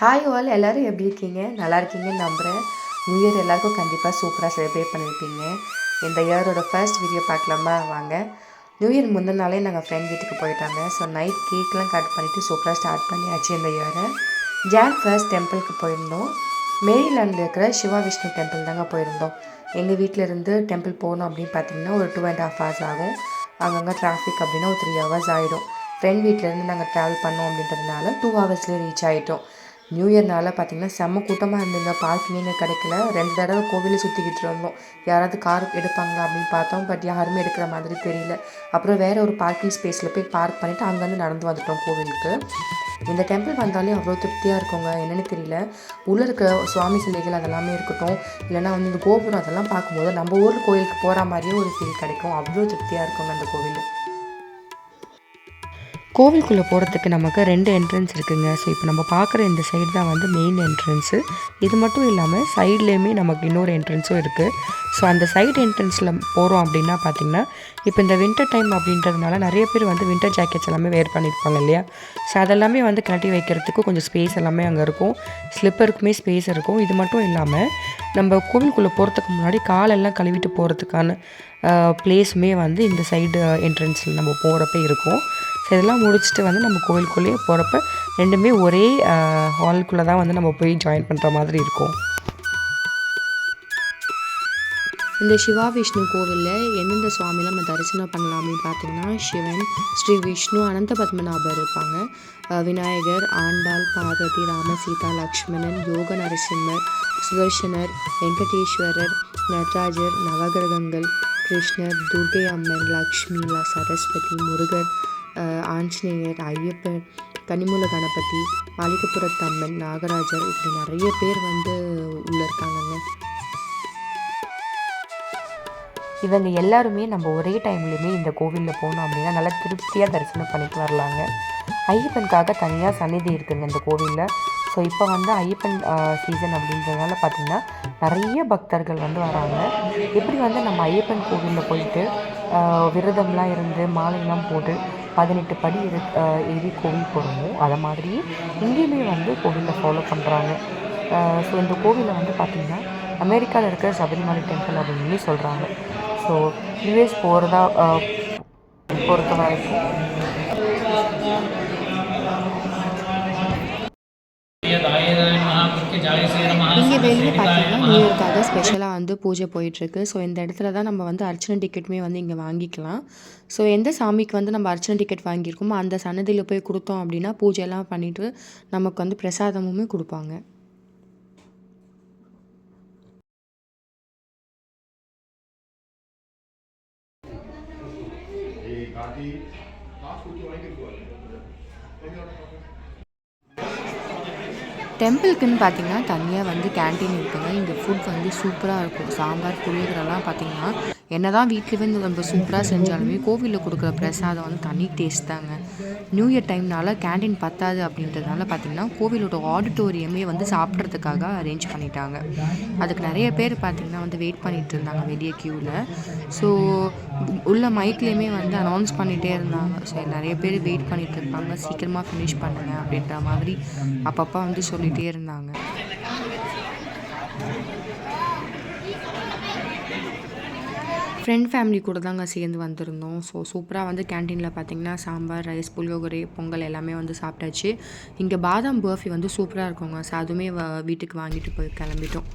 Hi all எல்லோரும் எப்படி இருக்கீங்க? நல்லா இருக்கீங்கன்னு நம்புகிறேன். நியூ இயர் எல்லாருக்கும் கண்டிப்பாக சூப்பராக செலிப்ரேட் பண்ணியிருப்பீங்க. இந்த இயரோட ஃபர்ஸ்ட் வீடியோ பார்க்கலாமா? வாங்க. நியூ இயர் முந்தின நாளே நாங்கள் ஃப்ரெண்ட் வீட்டுக்கு போயிட்டாங்க. ஸோ நைட் கேக்லாம் கட் பண்ணிவிட்டு சூப்பராக ஸ்டார்ட் பண்ணியாச்சு இந்த இயரை. ஜான் ஃபர்ஸ்ட் டெம்பிளுக்கு போயிருந்தோம். மேரிலாண்டில் இருக்கிற சிவா விஷ்ணு டெம்பிள் தாங்க போயிருந்தோம். எங்கள் வீட்டிலேருந்து டெம்பிள் போகணும் அப்படின்னு பார்த்தீங்கன்னா ஒரு 2.5 hours ஆகும். அங்கங்கே டிராஃபிக் அப்படின்னா ஒரு 3 hours ஆகிடும். ஃப்ரெண்ட் வீட்டிலேருந்து நாங்கள் ட்ராவல் பண்ணோம் அப்படின்றதுனால 2 hours ரீச் ஆகிட்டோம். நியூ இயர்னால பார்த்திங்கன்னா செம்ம கூட்டமாக இருந்துங்க. பார்க்கிங்கே கிடைக்கல. 2 தடவை கோவிலை சுற்றிக்கிட்டு இருந்தோம். யாராவது கார் எடுப்பாங்களா அப்படின்னு பார்த்தோம். பட் யாருமே எடுக்கிற மாதிரி தெரியல. அப்புறம் வேறு ஒரு பார்க்கிங் ஸ்பேஸில் போய் பார்க் பண்ணிவிட்டு அங்கேருந்து நடந்து வந்துட்டோம் கோவிலுக்கு. இந்த டெம்பிள் வந்தாலே அவ்வளோ திருப்தியாக இருக்குங்க. என்னென்னு தெரியல, உள்ளே இருக்க சுவாமி சிலைகள் அதெல்லாமே இருக்கட்டும், இல்லைனா வந்து இந்த கோபுரம் அதெல்லாம் பார்க்கும்போது நம்ம ஊர் கோயிலுக்கு போகிற மாதிரியே ஒரு ஃபீல் கிடைக்கும். அவ்வளோ திருப்தியாக இருக்குங்க அந்த கோவில். கோவிலுக்குள்ளே போகிறதுக்கு நமக்கு 2 என்ட்ரன்ஸ் இருக்குதுங்க. ஸோ இப்போ நம்ம பார்க்குற இந்த சைடு தான் வந்து மெயின் என்ட்ரன்ஸு. இது மட்டும் இல்லாமல் சைட்லேயுமே நமக்கு இன்னொரு என்ட்ரன்ஸும் இருக்குது. ஸோ அந்த சைடு என்ட்ரன்ஸில் போகிறோம் அப்படின்னா பார்த்திங்கன்னா, இப்போ இந்த வின்டர் டைம் அப்படின்றதுனால நிறைய பேர் வந்து வின்டர் ஜாக்கெட்ஸ் எல்லாமே வேர் பண்ணியிருப்பாங்க இல்லையா? ஸோ அதெல்லாமே வந்து கட்டி வைக்கிறதுக்கு கொஞ்சம் ஸ்பேஸ் எல்லாமே அங்கே இருக்கும். ஸ்லிப்பருக்குமே ஸ்பேஸ் இருக்கும். இது மட்டும் இல்லாமல் நம்ம கோவிலுக்குள்ளே போகிறதுக்கு முன்னாடி காலெல்லாம் கழுவிட்டு போகிறதுக்கான பிளேஸுமே வந்து இந்த சைடு என்ட்ரன்ஸில் நம்ம போகிறப்ப இருக்கும். ஸோ இதெல்லாம் முடிச்சுட்டு வந்து நம்ம கோவிலுக்குள்ளேயே போகிறப்ப ரெண்டுமே ஒரே ஹாலுக்குள்ளே தான் வந்து நம்ம போய் ஜாயின் பண்ணுற மாதிரி இருக்கும். இந்த சிவா விஷ்ணு கோவிலில் எந்தெந்த சுவாமிலாம் நம்ம தரிசனம் பண்ணலாம் அப்படின்னு பார்த்தீங்கன்னா, சிவன், ஸ்ரீ விஷ்ணு, அனந்த பத்மநாபர் இருப்பாங்க, விநாயகர், ஆண்டாள், பார்வதி, ராம, சீதா, லக்ஷ்மணன், யோக நரசிம்மர், சுதர்சனர், வெங்கடேஸ்வரர், நடராஜர், நவகிரகங்கள், கிருஷ்ணர், துர்கை அம்மன், லக்ஷ்மி, சரஸ்வதி, முருகர், ஆஞ்சநேயர், ஐயப்பன், கனிமூல கணபதி, மாளிகப்புரத்து அம்மன், நாகராஜர், இப்படி நிறைய பேர் வந்து உள்ளே இருக்காங்கங்க. இவங்க எல்லாருமே நம்ம ஒரே டைம்லையுமே இந்த கோவிலில் போனோம் அப்படின்னா நல்லா திருப்தியாக தரிசனம் பண்ணிட்டு வரலாங்க. ஐயப்பனுக்காக தனியாக சந்நிதி இருக்குதுங்க இந்த கோவிலில். ஸோ இப்போ வந்து ஐயப்பன் சீசன் அப்படின்றதுனால பார்த்திங்கன்னா நிறைய பக்தர்கள் வந்து வராங்க. எப்படி வந்து நம்ம ஐயப்பன் கோவிலில் போயிட்டு விரதம்லாம் இருந்து மாலையெல்லாம் போட்டு 18 படி ஏறி கோவில் போகிறோமோ அதை மாதிரி இங்கேயுமே வந்து கோவிலில் ஃபாலோ பண்ணுறாங்க. ஸோ இந்த கோவிலில் வந்து பார்த்திங்கன்னா அமெரிக்காவில் இருக்கிற சபரிமலை டெம்பிள் அப்படின்னு சொல்கிறாங்க. ஸோ யூஎஸ் போகிறதா பொறுத்த வரைக்கும் இங்கே வெளியே பார்த்தீங்கன்னா நியூ இயர்க்காக ஸ்பெஷலாக வந்து பூஜை போயிட்டுருக்கு. ஸோ இந்த இடத்துல தான் நம்ம வந்து அர்ச்சனை டிக்கெட்டுமே வந்து இங்கே வாங்கிக்கலாம். ஸோ எந்த சாமிக்கு வந்து நம்ம அர்ச்சனை டிக்கெட் வாங்கியிருக்கோமோ அந்த சன்னதியில் போய் கொடுத்தோம் அப்படின்னா பூஜையெல்லாம் பண்ணிவிட்டு நமக்கு வந்து பிரசாதமுமே கொடுப்பாங்க. டெம்பிளுக்குன்னு பார்த்தீங்கன்னா தனியாக வந்து கேன்டீன் இருக்குங்க. இங்கே ஃபுட் வந்து சூப்பராக இருக்கும். சாம்பார், புளியோதரைலாம் பார்த்தீங்கன்னா என்ன தான் வீட்டில் வந்து நம்ம சூப்பராக செஞ்சாலுமே கோவிலில் கொடுக்குற பிரசாதம் வந்து தனி டேஸ்ட் தாங்க. நியூ இயர் டைம்னால கேன்டீன் பத்தாது அப்படின்றதுனால பார்த்திங்கன்னா கோவிலோட ஆடிட்டோரியமே வந்து சாப்பிட்றதுக்காக அரேஞ்ச் பண்ணிட்டாங்க. அதுக்கு நிறைய பேர் பார்த்திங்கன்னா வந்து வெயிட் பண்ணிகிட்டு இருந்தாங்க வெளியே க்யூவில். ஸோ உள்ள மைக்லேயுமே வந்து அனௌன்ஸ் பண்ணிகிட்டே இருந்தாங்க. ஸோ நிறைய பேர் வெயிட் பண்ணிகிட்டு இருப்பாங்க, சீக்கிரமாக ஃபினிஷ் பண்ணுங்க அப்படின்ற மாதிரி அப்பப்போ வந்து சொல்லிகிட்டே இருந்தாங்க. ஃப்ரெண்ட் ஃபேமிலி கூட தாங்க சேர்ந்து வந்திருந்தோம். ஸோ சூப்பராக வந்து கேன்டீனில் பார்த்திங்கன்னா சாம்பார், ரைஸ், புளியோகரை, பொங்கல் எல்லாமே வந்து சாப்பிட்டாச்சு. இங்கே பாதாம் பர்ஃபி வந்து சூப்பராக இருக்குங்க. ஸோ அதுவுமே வீட்டுக்கு வாங்கிட்டு போய் கிளம்பிட்டோம்.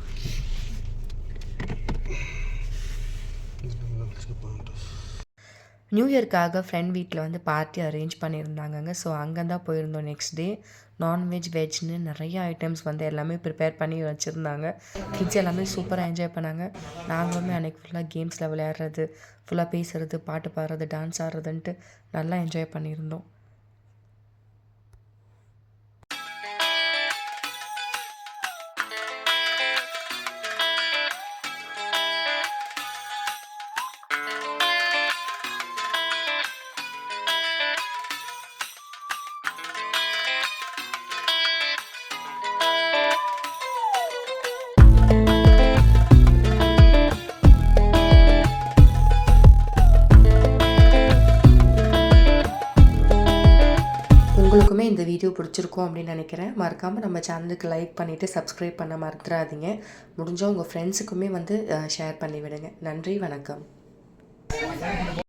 நியூ இயர்க்காக ஃப்ரெண்ட் வீட்டில் வந்து பார்ட்டி அரேஞ்ச் பண்ணியிருந்தாங்கங்க. ஸோ அங்கே தான் போயிருந்தோம். நெக்ஸ்ட் டே நான்வெஜ், வெஜ்னு நிறைய ஐட்டம்ஸ் வந்து எல்லாமே ப்ரிப்பேர் பண்ணி வச்சுருந்தாங்க. கிட்ஸ் எல்லாமே சூப்பராக என்ஜாய் பண்ணாங்க. நாங்களுமே அன்றைக்கி ஃபுல்லாக கேம்ஸில் விளையாடுறது, ஃபுல்லாக பேசுகிறது, பாட்டு பாடுறது, டான்ஸ் ஆடுறதுன்ட்டு நல்லா என்ஜாய் பண்ணியிருந்தோம். உங்களுக்குமே இந்த வீடியோ பிடிச்சிருக்கும் அப்படின்னு நினைக்கிறேன். மறக்காமல் நம்ம சேனலுக்கு லைக் பண்ணிவிட்டு சப்ஸ்கிரைப் பண்ண மறந்துடாதீங்க. முடிஞ்சால் உங்கள் ஃப்ரெண்ட்ஸுக்குமே வந்து ஷேர் பண்ணி விடுங்க. நன்றி, வணக்கம்.